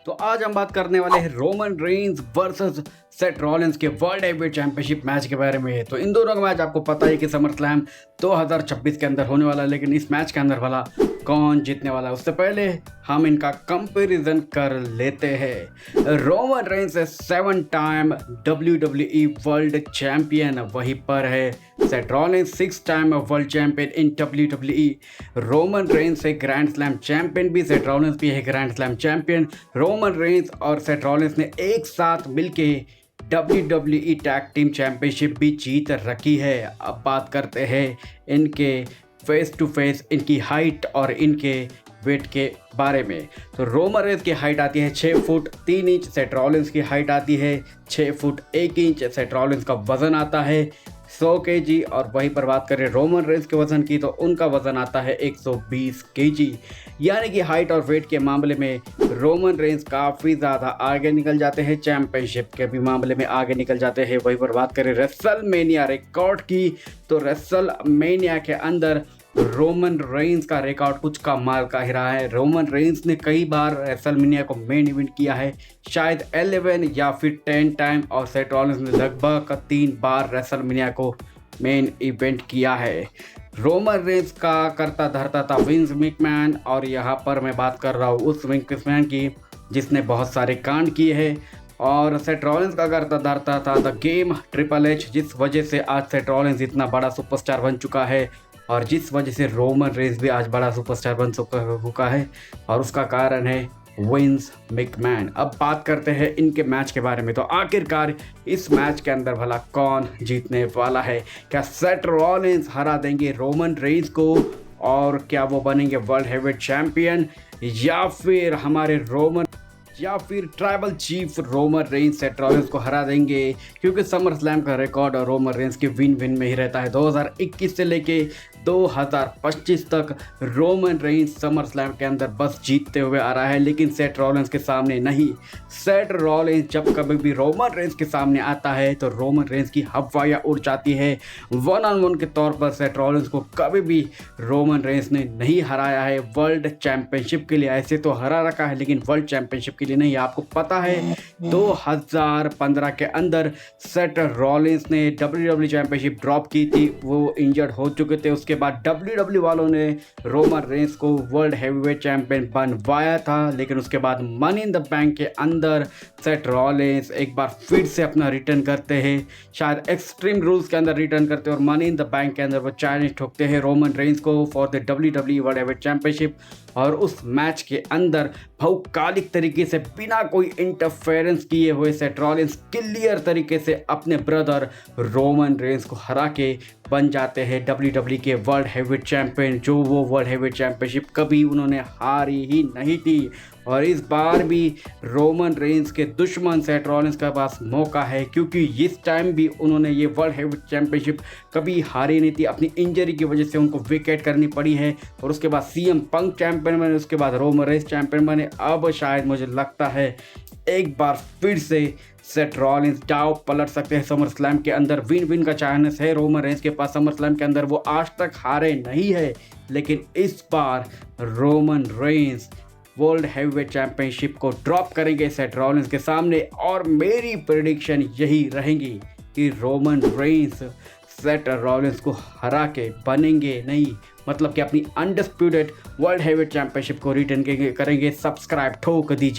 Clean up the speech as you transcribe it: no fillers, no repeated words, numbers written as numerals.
तो आज हम बात करने वाले हैं Roman Reigns versus Seth Rollins के वर्ल्ड हेवीवेट चैंपियनशिप मैच के बारे में। तो इन दोनों का मैच आपको पता है कि समर स्लैम 2026 के अंदर होने वाला है, लेकिन इस मैच के अंदर भला कौन जीतने वाला है उससे पहले हम इनका कंपैरिजन कर लेते हैं। Roman Reigns 7 time WWE world champion, वहीं पर है Seth Rollins 6 time world champion in WWE। Roman Reigns एक ग्रैंड स्लैम चैंपियन भी, सेथ रॉलिंस भी है grand slam champion. Roman Reigns और सेथ रॉलिंस ने एक साथ मिलके WWE टैग टीम चैंपियनशिप भी जीत रखी है। अब बात करते हैं इनके फेस टू फेस, इनकी हाइट और इनके वेट के बारे में। तो रोमन रेंस की हाइट आती है 6 फुट 3 इंच, सेथ रॉलिंस की हाइट आती है 6 फुट 1 इंच। सेथ रॉलिंस का वजन आता है 100 kg और वहीं पर बात करें रोमन रेंस के वजन की तो उनका वजन आता है 120 kg। यानी कि हाइट और वेट के मामले में रोमन रेंस काफ़ी ज़्यादा आगे निकल जाते हैं, चैंपियनशिप के भी मामले में आगे निकल जाते हैं। वहीं पर बात करें रेसलमेनिया रिकॉर्ड की तो रेसलमेनिया के अंदर रोमन रेंस का रिकॉर्ड कुछ कमाल का ही रहा है। रोमन रेंस ने कई बार रेसलमेनिया को मेन इवेंट किया है, शायद 11 या फिर 10 टाइम, और सेथ रॉलिंस ने लगभग 3 बार रेसलमेनिया को मेन इवेंट किया है। रोमन रेंस का करता धरता था विंस मैकमैन, और यहाँ पर मैं बात कर रहा हूँ उस विंस मैकमैन की जिसने बहुत सारे कांड किए हैं। और सेथ रॉलिंस का करता धरता था द गेम ट्रिपल एच, जिस वजह से आज सेथ रॉलिंस इतना बड़ा सुपरस्टार बन चुका है और जिस वजह से रोमन रेंस भी आज बड़ा सुपरस्टार बन चुका है, और उसका कारण है विंस मैकमैन। अब बात करते हैं इनके मैच के बारे में। तो आखिरकार इस मैच के अंदर भला कौन जीतने वाला है? क्या सेथ रॉलिंस हरा देंगे रोमन रेंस को और क्या वो बनेंगे वर्ल्ड हेवीवेट चैंपियन, या फिर tribal chief Roman Reigns Seth Rollins को हरा देंगे? क्योंकि समर स्लैम का रिकॉर्ड और रोमन रेंस के विन विन में ही रहता है। 2021 से लेके 2025 तक रोमन रेंस समर स्लैम के अंदर बस जीतते हुए आ रहा है, लेकिन सेथ रॉलिंस के सामने नहीं। सेथ रॉलिंस जब कभी भी रोमन रेंस के सामने आता है तो रोमन रेंस की हवाइयाँ उड़ जाती है। 1-on-1 के तौर पर सेथ रॉलिंस को कभी भी रोमन रेंस ने नहीं हराया है वर्ल्ड चैंपियनशिप के लिए। ऐसे तो हरा रखा है लेकिन वर्ल्ड चैंपियनशिप के लिए नहीं। आपको पता है 2015 के अंदर सेथ रॉलिंस ने WWE चैंपियनशिप ड्रॉप की थी, वो इंजर्ड हो चुके थे। उसके बाद WWE वालों ने रोमन रेंस को वर्ल्ड हेवीवेट चैंपियन बनवाया था, लेकिन उसके बाद मनी इन द बैंक के अंदर सेथ रॉलिंस एक बार फिर से अपना रिटर्न करते हैं, शायद एक्सट्रीम रूल्स के अंदर रिटर्न करते हैं, और मनी इन द बैंक के अंदर वो चैलेंज ठोकते हैं रोमन रेंस को for the WWE world heavyweight championship. और उस मैच के अंदर भौकालिक तरीके से बिना कोई इंटरफेरेंस किए हुए सेथ रॉलिंस क्लियर तरीके से अपने ब्रदर रोमन रेंस को हरा के बन जाते हैं WWE के वर्ल्ड हेवीवेट चैंपियन, जो वो वर्ल्ड हेवीवेट चैंपियनशिप कभी उन्होंने हारी ही नहीं थी। और इस बार भी रोमन रेंस के दुश्मन सेथ रॉलिंस के पास मौका है, क्योंकि इस टाइम भी उन्होंने ये वर्ल्ड हेवीवेट चैंपियनशिप कभी हारी नहीं थी। अपनी इंजरी की वजह से उनको विकेट करनी पड़ी है, और उसके बाद CM पंक चैंपियन बने, उसके बाद रोमन रेंस चैंपियन बने। अब शायद मुझे लगता है एक बार फिर से सेथ रॉलिंस दांव पलट सकते हैं समर स्लैम के अंदर। विन विन का चांस है रोमन रेंस के पास समर स्लैम के अंदर, वो आज तक हारे नहीं है, लेकिन इस बार Roman Reigns world heavyweight championship को ड्रॉप करेंगे सेथ रॉलिंस के सामने। और मेरी प्रेडिक्शन यही रहेंगी कि रोमन रेंस सेथ रॉलिंस को हरा के बनेंगे, नहीं मतलब कि अपनी अनडिस्प्यूटेड वर्ल्ड हेवीवेट चैंपियनशिप को रिटर्न करेंगे। सब्सक्राइब ठोक दीजिए।